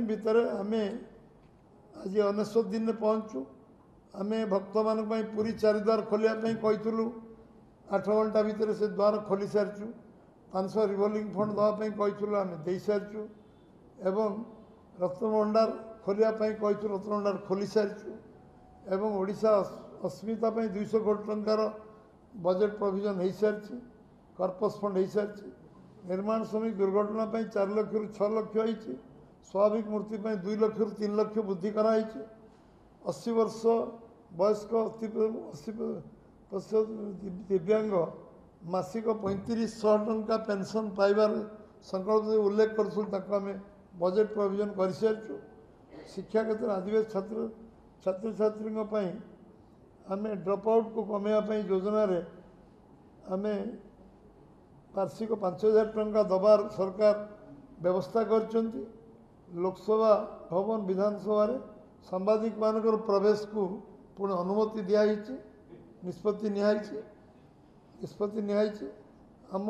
भितर आम आज 19 दिन में पहुँचु आम भक्त मान पूरी चारिद्वार खोलिया कहूँ 8 घंटा भितर से द्वार खोली सारी 500 रिवॉल्विंग फंड देवाई कहूँ आम दे सारी एवं रत्नभंडार खोलिया कहूँ रत्नभंडार खोली सारी एवं ओडिशा अस्मिता 200 कोटी टंकार बजेट प्रोविजन हो सारी कर्पस फंड हो सारी निर्माण श्रमिक दुर्घटना 4 लाख रु 6 लाख होती स्वाभाविक मृत्यु 2 लाख रु 3 लाख वृद्धि कराई 80 वर्ष वयस्क 80% दिव्यांग मासिक 3500 टंका पेंशन पाइबार संकल्प उल्लेख करें बजेट प्रोविजन कर सारी शिक्षा क्षेत्र आदिवासी छात्र छात्री आम ड्रप आउट को कमेवाई योजना रे आम वार्षिक 5000 टंका दबार सरकार व्यवस्था कर लोकसभा भवन विधानसभा सांबादिक मानकर प्रवेश को पुणी अनुमति दिखाई निष्पत्ति निहाई आम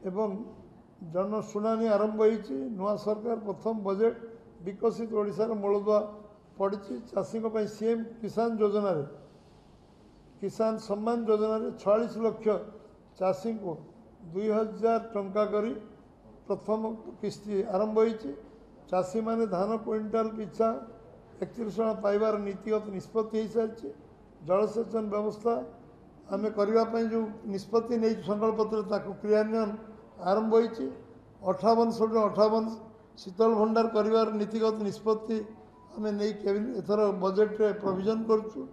एवं जनशुणानी आरंभ होती नुआ सरकार प्रथम बजेट विकसित ओडिशार मूलदुआ पड़ी चाषी सीएम किसान योजना रे किसान सम्मान योजना रे 46 लाख चाषी को 2000 टंका करी प्रथम किस्ती आरंभ होती चाषी माने धान क्विंटाल पिछा 31 टका पाइबार नीतिगत निष्पत्ति हो सारी जलसेचन व्यवस्था आम करने जो निष्पत्ति नहीं संकल्प पत्र क्रियान्वयन आरंभ होती 58 शीतल भंडार कर नीतिगत निष्पत्ति आम नहीं एथर बजेट प्रोविजन करुँ